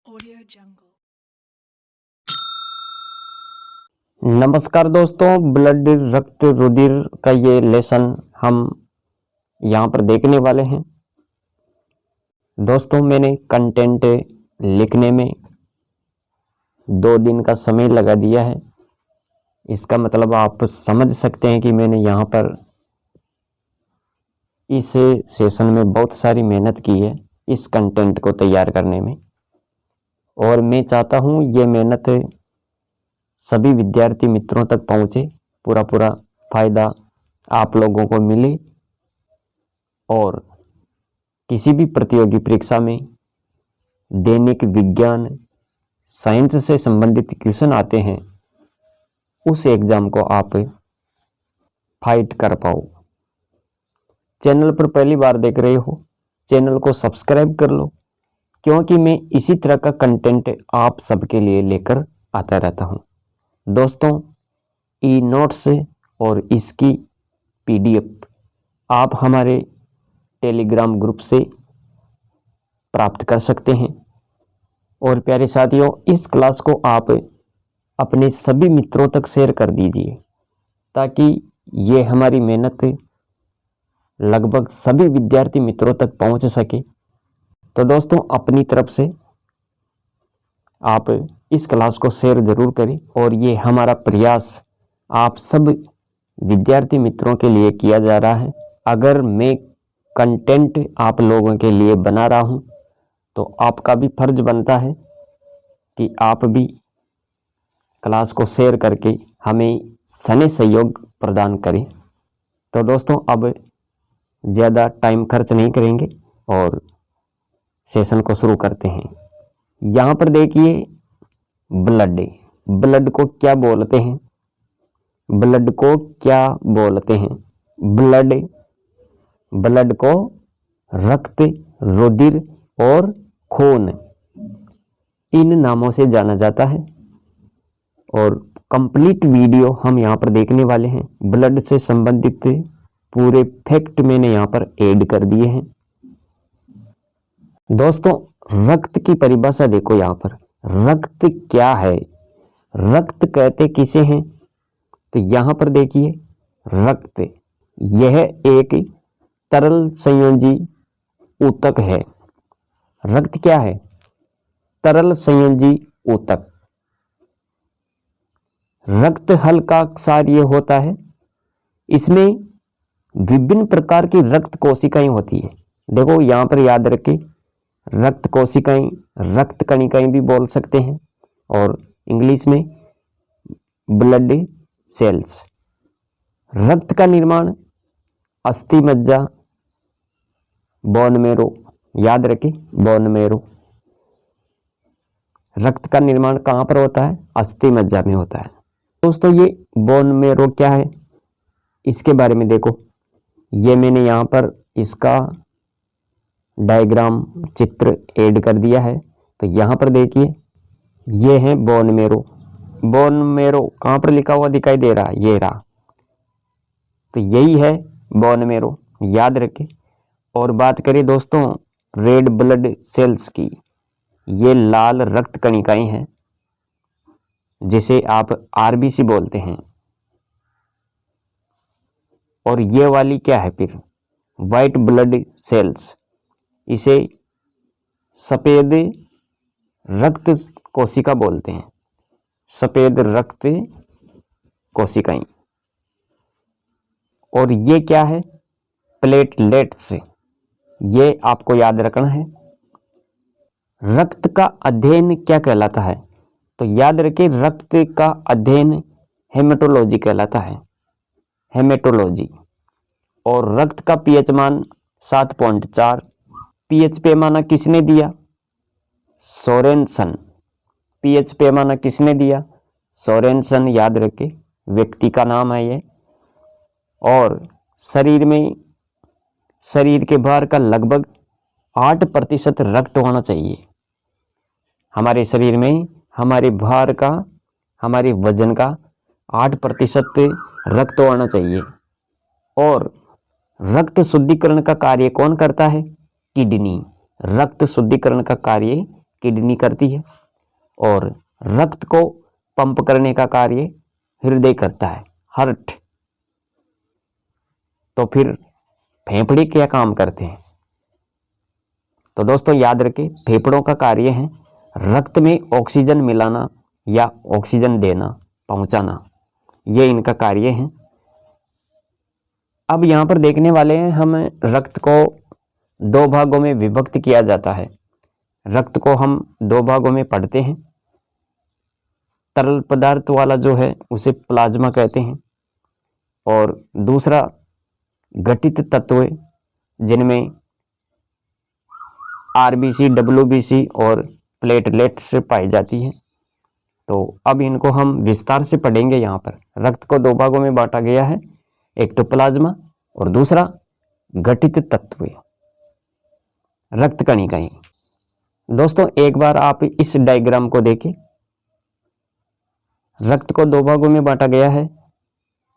Audio Jungle। नमस्कार दोस्तों, blood रक्त रुधिर का ये लेसन हम यहाँ पर देखने वाले हैं। दोस्तों, मैंने कंटेंट लिखने में 2 दिन का समय लगा दिया है। इसका मतलब आप समझ सकते हैं कि मैंने यहाँ पर इस सेशन में बहुत सारी मेहनत की है इस कंटेंट को तैयार करने में, और मैं चाहता हूँ ये मेहनत सभी विद्यार्थी मित्रों तक पहुँचे, पूरा फायदा आप लोगों को मिले और किसी भी प्रतियोगी परीक्षा में दैनिक विज्ञान साइंस से संबंधित क्वेश्चन आते हैं, उस एग्जाम को आप फाइट कर पाओ। चैनल पर पहली बार देख रहे हो, चैनल को सब्सक्राइब कर लो, क्योंकि मैं इसी तरह का कंटेंट आप सबके लिए लेकर आता रहता हूँ। दोस्तों, ई नोट्स और इसकी पीडीएफ आप हमारे टेलीग्राम ग्रुप से प्राप्त कर सकते हैं। और प्यारे साथियों, इस क्लास को आप अपने सभी मित्रों तक शेयर कर दीजिए, ताकि ये हमारी मेहनत लगभग सभी विद्यार्थी मित्रों तक पहुंच सके। तो दोस्तों, अपनी तरफ से आप इस क्लास को शेयर जरूर करें, और ये हमारा प्रयास आप सब विद्यार्थी मित्रों के लिए किया जा रहा है। अगर मैं कंटेंट आप लोगों के लिए बना रहा हूं, तो आपका भी फर्ज बनता है कि आप भी क्लास को शेयर करके हमें सने सहयोग प्रदान करें। तो दोस्तों, अब ज़्यादा टाइम खर्च नहीं करेंगे और सेशन को शुरू करते हैं। यहाँ पर देखिए, ब्लड को क्या बोलते हैं? ब्लड को क्या बोलते हैं? ब्लड को रक्त, रुधिर और खून, इन नामों से जाना जाता है। और कंप्लीट वीडियो हम यहाँ पर देखने वाले हैं। ब्लड से संबंधित पूरे फैक्ट मैंने यहाँ पर ऐड कर दिए हैं। दोस्तों, रक्त की परिभाषा देखो। यहाँ पर रक्त क्या है? रक्त कहते किसे हैं? तो यहाँ पर देखिए, रक्त यह एक तरल संयोजी ऊतक है। रक्त क्या है? तरल संयोजी ऊतक। रक्त हल्का क्षारीय होता है। इसमें विभिन्न प्रकार की रक्त कोशिकाएं होती है। देखो, यहाँ पर याद रखें, रक्त कोशिकाएं रक्त कणिकाएं भी बोल सकते हैं, और इंग्लिश में ब्लड सेल्स। रक्त का निर्माण अस्थि मज्जा, बोन मेरो, याद रखें, बोन मेरो। रक्त का निर्माण कहाँ पर होता है? अस्थि मज्जा में होता है। दोस्तों, ये बोन मेरो क्या है, इसके बारे में देखो। ये मैंने यहाँ पर इसका डायग्राम चित्र ऐड कर दिया है। तो यहाँ पर देखिए, ये है बोन मेरो। बोन मेरो कहाँ पर लिखा हुआ दिखाई दे रहा है? ये रहा। तो यही है बोन मेरो, याद रखें। और बात करें दोस्तों रेड ब्लड सेल्स की, ये लाल रक्त कणिकाएं हैं, जिसे आप आरबीसी बोलते हैं। और ये वाली क्या है फिर? White blood cells. इसे सफेद रक्त कोशिका बोलते हैं। सफेद रक्त कोशिकाएं। और ये क्या है? प्लेटलेट्स। ये आपको याद रखना है। रक्त का अध्ययन क्या कहलाता है? तो याद रखें, रक्त का अध्ययन हेमेटोलॉजी कहलाता है। हेमेटोलॉजी। और रक्त का पीएच मान 7.4। पीएच पैमाना किसने दिया? सोरेनसन। पीएच पैमाना किसने दिया? सोरेनसन, याद रखें, व्यक्ति का नाम है ये। और शरीर के भार का लगभग 8% रक्त होना चाहिए। हमारे शरीर में हमारे भार का, हमारे वजन का 8% रक्त होना चाहिए। और रक्त शुद्धिकरण का कार्य कौन करता है? किडनी। रक्त शुद्धिकरण का कार्य किडनी करती है और रक्त को पंप करने का कार्य हृदय करता है, हार्ट। तो फिर फेफड़े क्या काम करते हैं? तो दोस्तों याद रखें, फेफड़ों का कार्य है रक्त में ऑक्सीजन मिलाना या ऑक्सीजन देना, पहुंचाना, ये इनका कार्य है। अब यहाँ पर देखने वाले हैं हम, रक्त को दो भागों में विभक्त किया जाता है। रक्त को हम दो भागों में पढ़ते हैं। तरल पदार्थ वाला जो है उसे प्लाज्मा कहते हैं, और दूसरा घटित तत्व जिनमें आरबीसी, डब्ल्यूबीसी और प्लेटलेट्स पाई जाती है। तो अब इनको हम विस्तार से पढ़ेंगे। यहाँ पर रक्त को दो भागों में बांटा गया है, एक तो प्लाज्मा और दूसरा घटित तत्व, रक्त कणिकाएं। दोस्तों एक बार आप इस डायग्राम को देखें। रक्त को दो भागों में बांटा गया है,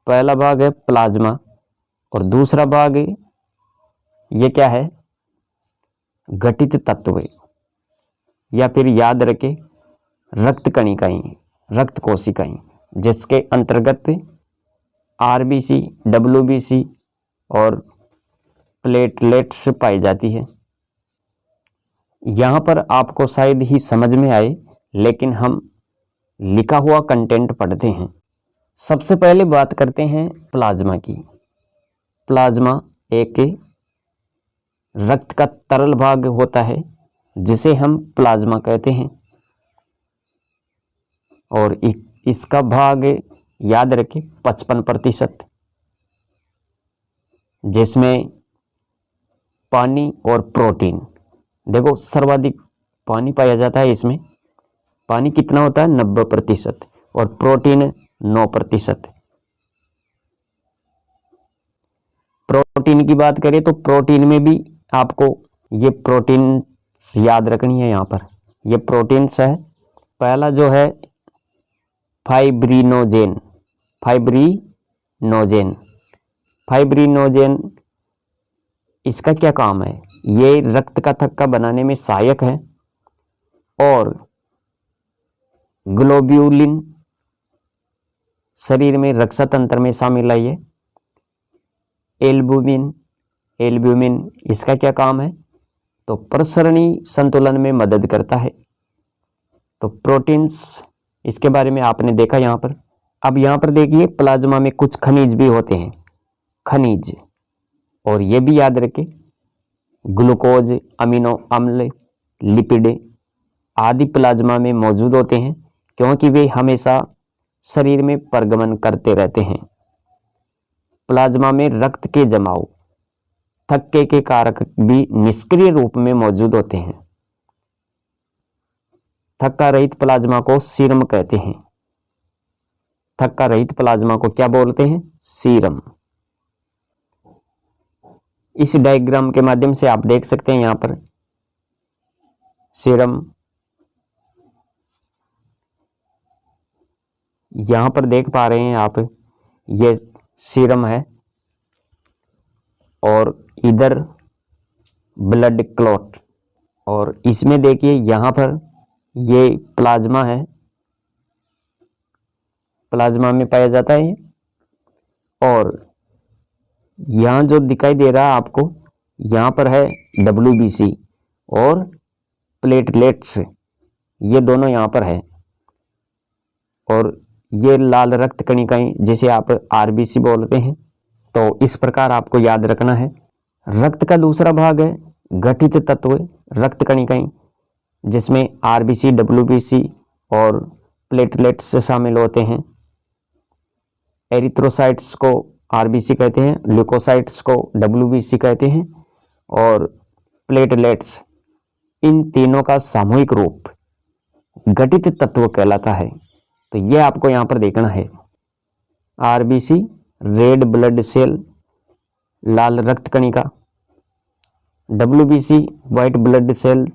पहला भाग है प्लाज्मा और दूसरा भाग ये क्या है? घटित तत्व, या फिर याद रखें रक्त कणिकाएं, रक्त कोशिकाएं, जिसके अंतर्गत आरबीसी, डब्ल्यूबीसी और प्लेटलेट्स पाई जाती है। यहाँ पर आपको शायद ही समझ में आए, लेकिन हम लिखा हुआ कंटेंट पढ़ते हैं। सबसे पहले बात करते हैं प्लाज्मा की। प्लाज्मा एक रक्त का तरल भाग होता है जिसे हम प्लाज्मा कहते हैं, और इसका भाग याद रखें 55%, जिसमें पानी और प्रोटीन, देखो सर्वाधिक पानी पाया जाता है इसमें। पानी कितना होता है? 90%, और प्रोटीन 9%। प्रोटीन की बात करें तो प्रोटीन में भी आपको ये प्रोटीन याद रखनी है। यहाँ पर ये प्रोटीन्स है। पहला जो है फाइब्रिनोजेन, फाइब्रिनोजेन, फाइब्रिनोजेन इसका क्या काम है? ये रक्त का थक्का बनाने में सहायक है, और ग्लोब्यूलिन शरीर में रक्षा तंत्र में शामिल है। ये एल्ब्यूमिन, एल्ब्यूमिन इसका क्या काम है? तो प्रसरणी संतुलन में मदद करता है। तो प्रोटीन्स, इसके बारे में आपने देखा यहाँ पर। अब यहाँ पर देखिए प्लाज्मा में कुछ खनिज भी होते हैं, खनिज, और ये भी याद रखें ग्लूकोज, अमीनो अम्ल, लिपिड आदि प्लाज्मा में मौजूद होते हैं, क्योंकि वे हमेशा शरीर में परिगमन करते रहते हैं। प्लाज्मा में रक्त के जमाव, थक्के के कारक भी निष्क्रिय रूप में मौजूद होते हैं। थक्का रहित प्लाज्मा को सीरम कहते हैं। थक्का रहित प्लाज्मा को क्या बोलते हैं? सीरम। इस डायग्राम के माध्यम से आप देख सकते हैं यहाँ पर सीरम, यहाँ पर देख पा रहे हैं आप, ये सीरम है, और इधर ब्लड क्लॉट, और इसमें देखिए यहाँ पर ये प्लाज्मा है, प्लाज्मा में पाया जाता है। और यहाँ जो दिखाई दे रहा है आपको, यहाँ पर है डब्ल्यूबीसी और प्लेटलेट्स, ये दोनों यहाँ पर है, और ये लाल रक्त कणिकाएं जिसे आप आरबीसी बोलते हैं। तो इस प्रकार आपको याद रखना है। रक्त का दूसरा भाग है घटित तत्व, रक्त कणिकाएं, जिसमें आरबीसी, डब्ल्यूबीसी और प्लेटलेट्स शामिल होते हैं। एरिथ्रोसाइट्स को आरबीसी कहते हैं, ल्यूकोसाइट्स को डब्ल्यूबीसी कहते हैं, और प्लेटलेट्स, इन तीनों का सामूहिक रूप घटित तत्व कहलाता है। तो ये आपको यहाँ पर देखना है। आरबीसी रेड ब्लड सेल, लाल रक्त कणिका, डब्ल्यूबीसी व्हाइट ब्लड सेल,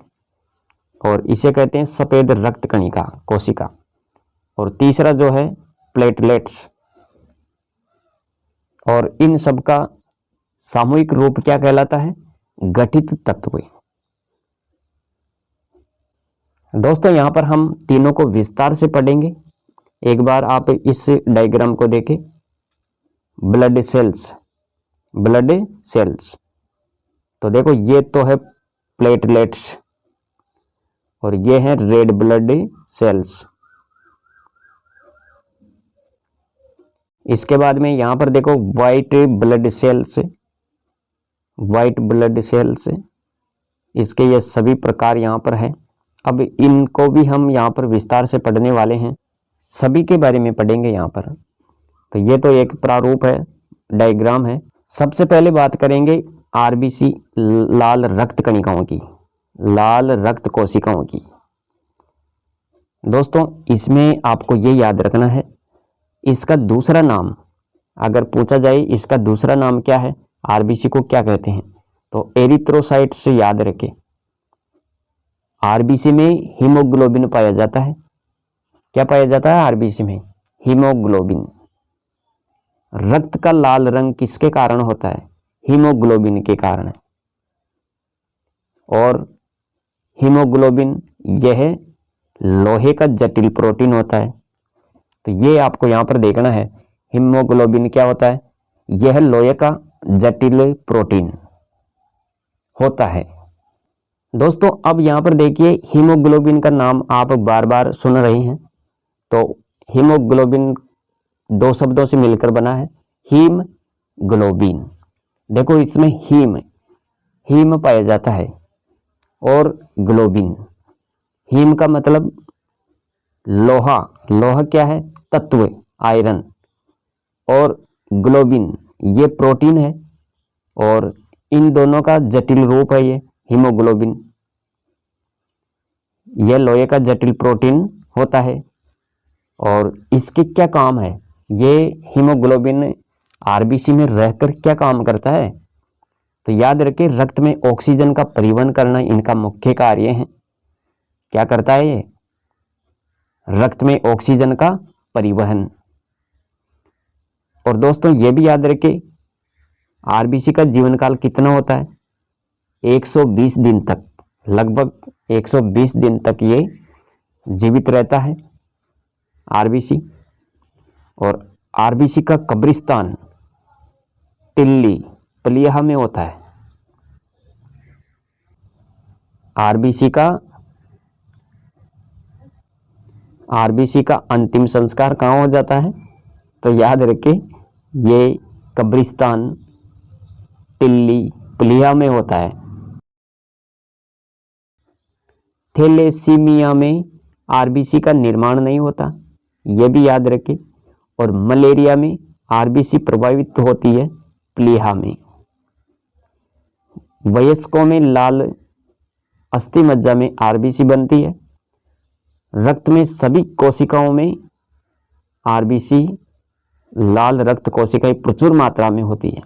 और इसे कहते हैं सफेद रक्त कणिका, कोशिका, और तीसरा जो है प्लेटलेट्स। और इन सब का सामूहिक रूप क्या कहलाता है? घटित तत्व। दोस्तों यहाँ पर हम तीनों को विस्तार से पढ़ेंगे। एक बार आप इस डायग्राम को देखें। ब्लड सेल्स, ब्लड सेल्स, तो देखो ये तो है प्लेटलेट्स और ये है रेड ब्लड सेल्स। इसके बाद में यहां पर देखो white blood cells, white blood cells, इसके ये सभी प्रकार यहां पर है। अब इनको भी हम यहां पर विस्तार से पढ़ने वाले हैं, सभी के बारे में पढ़ेंगे यहां पर। तो ये तो एक प्रारूप है, डायग्राम है। सबसे पहले बात करेंगे आरबीसी, लाल रक्त कणिकाओं की, लाल रक्त कोशिकाओं की। दोस्तों इसमें आपको ये याद रखना है, इसका दूसरा नाम अगर पूछा जाए, इसका दूसरा नाम क्या है, आरबीसी को क्या कहते हैं, तो एरिथ्रोसाइट से याद रखें। आरबीसी में हीमोग्लोबिन पाया जाता है। क्या पाया जाता है आरबीसी में? हीमोग्लोबिन। रक्त का लाल रंग किसके कारण होता है? हीमोग्लोबिन के कारण। और हीमोग्लोबिन यह लोहे का जटिल प्रोटीन होता है। तो ये आपको यहां पर देखना है, हीमोग्लोबिन क्या होता है? यह लोहे का जटिल प्रोटीन होता है। दोस्तों अब यहां पर देखिए, हीमोग्लोबिन का नाम आप बार बार सुन रहे हैं। तो हीमोग्लोबिन दो शब्दों से मिलकर बना है, हीम ग्लोबिन। देखो इसमें हीम, हीम पाया जाता है और ग्लोबिन, हीम का मतलब लोहा, लोहा क्या है? तत्व, आयरन। और ग्लोबिन ये प्रोटीन है और इन दोनों का जटिल रूप है ये हीमोग्लोबिन। यह लोहे का जटिल प्रोटीन होता है और इसके क्या काम है? ये हीमोग्लोबिन आरबीसी में रहकर क्या काम करता है? तो याद रखें, रक्त में ऑक्सीजन का परिवहन करना इनका मुख्य कार्य है। क्या करता है ये? रक्त में ऑक्सीजन का परिवहन। और दोस्तों ये भी याद रखें, आरबीसी का जीवन काल कितना होता है? 120 दिन तक, लगभग 120 दिन तक ये जीवित रहता है आरबीसी। और आरबीसी का कब्रिस्तान तिल्ली, प्लीहा में होता है। आरबीसी का अंतिम संस्कार कहाँ हो जाता है? तो याद रखें, ये कब्रिस्तान तिल्ली, प्लीहा में होता है। थैलेसीमिया में आरबीसी का निर्माण नहीं होता, यह भी याद रखें। और मलेरिया में आरबीसी प्रभावित होती है प्लीहा में। वयस्कों में लाल अस्थि मज्जा में आरबीसी बनती है। रक्त में सभी कोशिकाओं में आरबीसी, लाल रक्त कोशिकाएं प्रचुर मात्रा में होती है।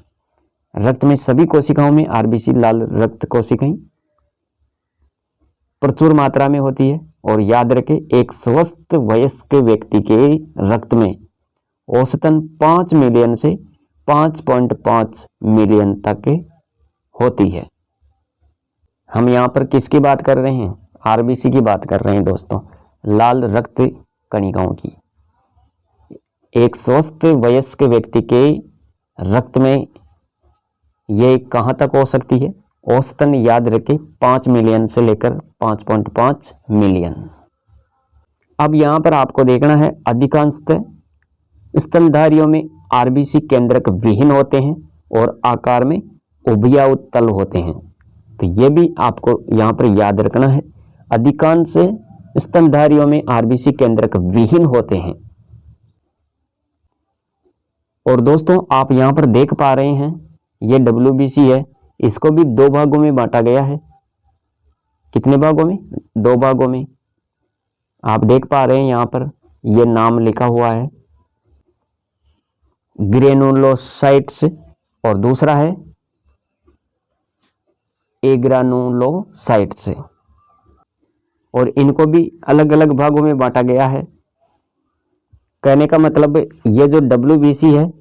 रक्त में सभी कोशिकाओं में आरबीसी, लाल रक्त कोशिकाएं प्रचुर मात्रा में होती है। और याद रखें, एक स्वस्थ वयस्क व्यक्ति के रक्त में औसतन 5 मिलियन से 5.5 मिलियन तक होती है। हम यहाँ पर किसकी बात कर रहे हैं? आरबीसी की बात कर रहे हैं दोस्तों, लाल रक्त कणिकाओं की। एक स्वस्थ वयस्क व्यक्ति के रक्त में ये कहाँ तक हो सकती है? औसतन याद रखें 5 मिलियन से लेकर 5.5 मिलियन। अब यहाँ पर आपको देखना है, अधिकांशतः स्तनधारियों में आरबीसी केंद्रक विहीन होते हैं और आकार में उभयाउत्तल होते हैं। तो ये भी आपको यहाँ पर याद रखना है, अधिकांश स्तनधारियों में आरबीसी केंद्रक विहीन होते हैं। और दोस्तों आप यहाँ पर देख पा रहे हैं, ये डब्ल्यूबीसी है, इसको भी 2 भागों में बांटा गया है। कितने भागों में? 2 भागों में। आप देख पा रहे हैं यहाँ पर ये नाम लिखा हुआ है, ग्रेनुलोसाइट्स, और दूसरा है एग्रानुलोसाइट्स। और इनको भी अलग अलग भागों में बांटा गया है। कहने का मतलब, ये जो डब्ल्यूबीसी है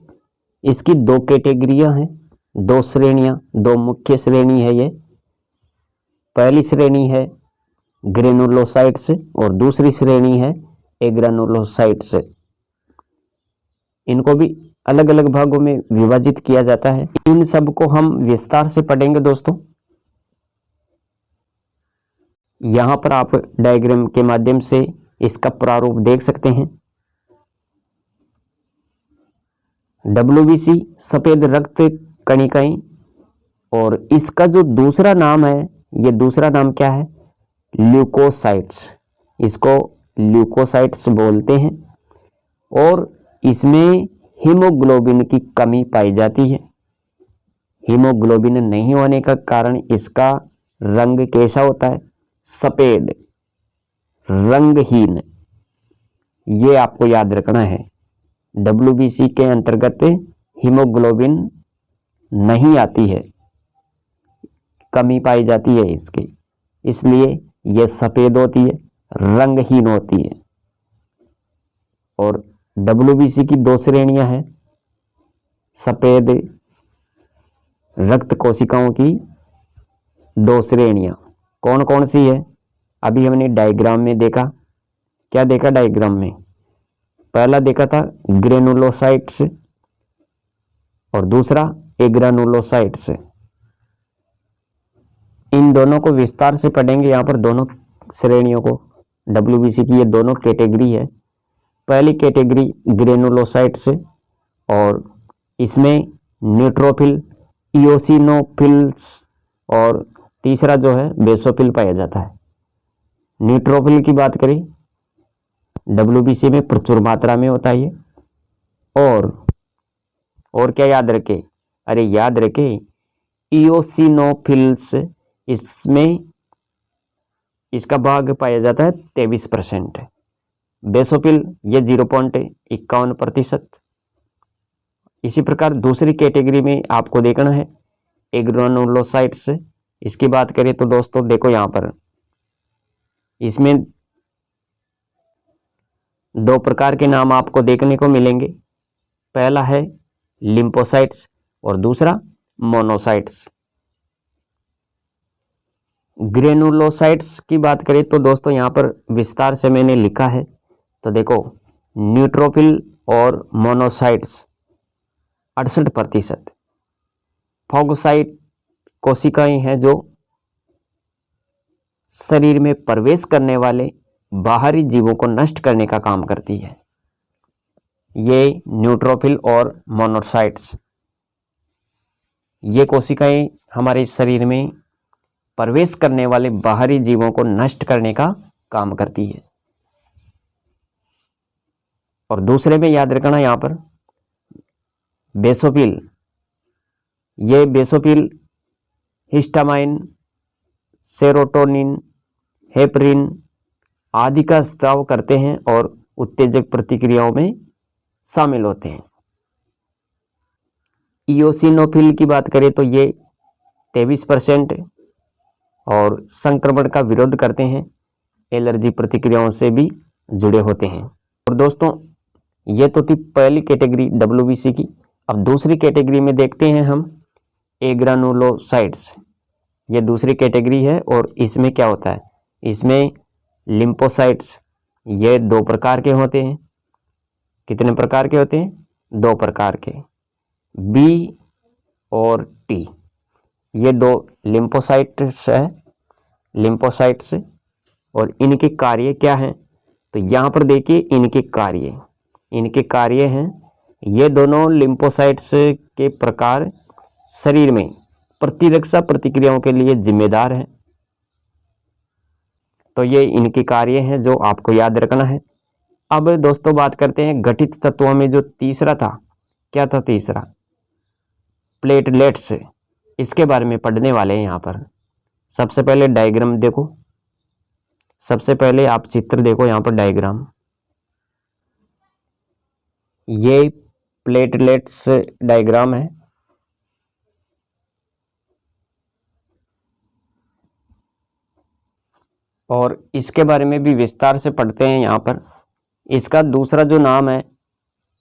इसकी 2 कैटेगरियां हैं, 2 श्रेणियां, 2 मुख्य श्रेणी है ये। पहली श्रेणी है ग्रेनुलोसाइट्स और दूसरी श्रेणी है एग्रानुलोसाइट्स। इनको भी अलग अलग भागों में विभाजित किया जाता है। इन सब को हम विस्तार से पढ़ेंगे दोस्तों। यहां पर आप डायग्राम के माध्यम से इसका प्रारूप देख सकते हैं। WBC सफेद रक्त कणिकाएं, और इसका जो दूसरा नाम है, ये दूसरा नाम क्या है? ल्यूकोसाइट्स। इसको ल्यूकोसाइट्स बोलते हैं। और इसमें हीमोग्लोबिन की कमी पाई जाती है। हीमोग्लोबिन नहीं होने का कारण इसका रंग कैसा होता है? सफेद, रंगहीन। ये आपको याद रखना है। WBC के अंतर्गत हीमोग्लोबिन नहीं आती है, कमी पाई जाती है इसकी, इसलिए यह सफेद होती है, रंगहीन होती है। और WBC की दो श्रेणियां हैं, सफेद रक्त कोशिकाओं की दो श्रेणियां। कौन कौन सी है? अभी हमने डायग्राम में देखा। क्या देखा डायग्राम में? पहला देखा था ग्रेनुलोसाइट्स और दूसरा एग्रानुलोसाइट्स। इन दोनों को विस्तार से पढ़ेंगे। यहाँ पर दोनों श्रेणियों को, WBC की ये दोनों कैटेगरी है। पहली कैटेगरी ग्रेनुलोसाइट्स, और इसमें न्यूट्रोफिल, इओसिनोफिल्स और तीसरा जो है बेसोफिल पाया जाता है। न्यूट्रोफिल की बात करें, WBC में प्रचुर मात्रा में होता है ये। और क्या याद रखे? अरे याद रखे, इओसिनोफिल्स, इसमें इसका भाग पाया जाता है 23%। बेसोफिल ये 0.51%। इसी प्रकार दूसरी कैटेगरी में आपको देखना है एग्रानुलोसाइट्स। इसकी बात करें तो दोस्तों देखो, यहाँ पर इसमें दो प्रकार के नाम आपको देखने को मिलेंगे। पहला है लिम्फोसाइट्स और दूसरा मोनोसाइट्स। ग्रेनुलोसाइट्स की बात करें तो दोस्तों यहाँ पर विस्तार से मैंने लिखा है, तो देखो न्यूट्रोफिल और मोनोसाइट्स 68%। फॉगोसाइट कोशिकाएं हैं जो शरीर में प्रवेश करने वाले बाहरी जीवों को नष्ट करने का काम करती है। ये न्यूट्रोफिल और मोनोसाइट्स, ये कोशिकाएं हमारे शरीर में प्रवेश करने वाले बाहरी जीवों को नष्ट करने का काम करती है। और दूसरे में याद रखना यहाँ पर बेसोफिल, ये बेसोफिल हिस्टामाइन, सेरोटोनिन, हेपरिन आदि का स्राव करते हैं और उत्तेजक प्रतिक्रियाओं में शामिल होते हैं। इओसिनोफिल की बात करें तो ये 23% और संक्रमण का विरोध करते हैं, एलर्जी प्रतिक्रियाओं से भी जुड़े होते हैं। और दोस्तों ये तो थी पहली कैटेगरी WBC की। अब दूसरी कैटेगरी में देखते हैं हम एग्रानुलोसाइट्स। ये दूसरी कैटेगरी है और इसमें क्या होता है? इसमें लिम्फोसाइट्स, ये दो प्रकार के होते हैं। कितने प्रकार के होते हैं? दो प्रकार के, B और T। ये दो लिम्फोसाइट्स है, लिम्फोसाइट्स। और इनके कार्य क्या हैं? तो यहाँ पर देखिए इनके कार्य हैं, ये दोनों लिम्फोसाइट्स के प्रकार शरीर में प्रतिरक्षा प्रतिक्रियाओं के लिए जिम्मेदार हैं। तो ये इनके कार्य हैं जो आपको याद रखना है। अब दोस्तों बात करते हैं गठित तत्वों में जो तीसरा था। क्या था तीसरा? प्लेटलेट्स। इसके बारे में पढ़ने वाले हैं यहाँ पर। सबसे पहले डायग्राम देखो, सबसे पहले आप चित्र देखो यहाँ पर डायग्राम। ये प्लेटलेट्स डायग्राम है। और इसके बारे में भी विस्तार से पढ़ते हैं यहाँ पर। इसका दूसरा जो नाम है,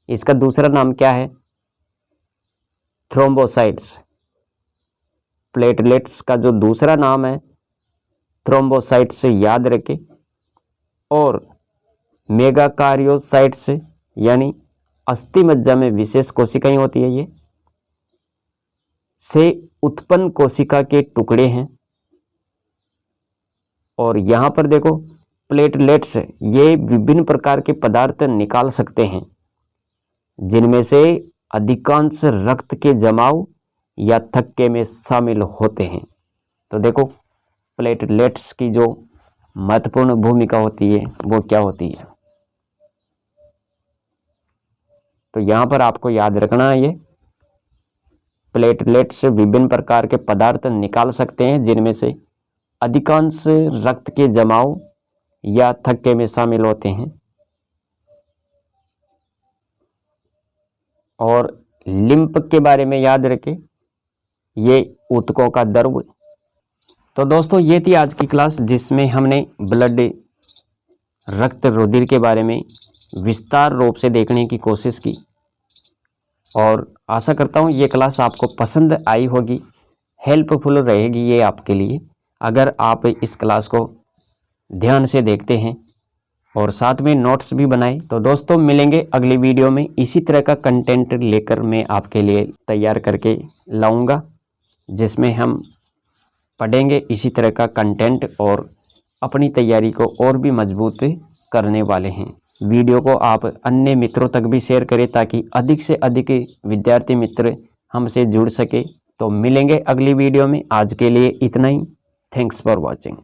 इसका दूसरा नाम क्या है? थ्रोम्बोसाइट्स। प्लेटलेट्स का जो दूसरा नाम है थ्रोम्बोसाइट से याद रखें, और मेगाकार्योसाइट से यानी अस्थि मज्जा में विशेष कोशिकाएं होती है, ये से उत्पन्न कोशिका के टुकड़े हैं। और यहाँ पर देखो प्लेटलेट्स, ये विभिन्न प्रकार के पदार्थ निकाल सकते हैं जिनमें से अधिकांश रक्त के जमाव या थक्के में शामिल होते हैं। तो देखो प्लेटलेट्स की जो महत्वपूर्ण भूमिका होती है वो क्या होती है, तो यहाँ पर आपको याद रखना है, ये प्लेटलेट्स विभिन्न प्रकार के पदार्थ निकाल सकते हैं जिनमें से अधिकांश रक्त के जमाव या थक्के में शामिल होते हैं। और लिम्फ के बारे में याद रखें, ये ऊतकों का द्रव। तो दोस्तों ये थी आज की क्लास जिसमें हमने ब्लड रक्त रुधिर के बारे में विस्तार रूप से देखने की कोशिश की, और आशा करता हूँ ये क्लास आपको पसंद आई होगी, हेल्पफुल रहेगी ये आपके लिए अगर आप इस क्लास को ध्यान से देखते हैं और साथ में नोट्स भी बनाएं। तो दोस्तों मिलेंगे अगली वीडियो में, इसी तरह का कंटेंट लेकर मैं आपके लिए तैयार करके लाऊंगा जिसमें हम पढ़ेंगे इसी तरह का कंटेंट और अपनी तैयारी को और भी मजबूत करने वाले हैं। वीडियो को आप अन्य मित्रों तक भी शेयर करें ताकि अधिक से अधिक विद्यार्थी मित्र हमसे जुड़ सके। तो मिलेंगे अगली वीडियो में, आज के लिए इतना ही। Thanks for watching.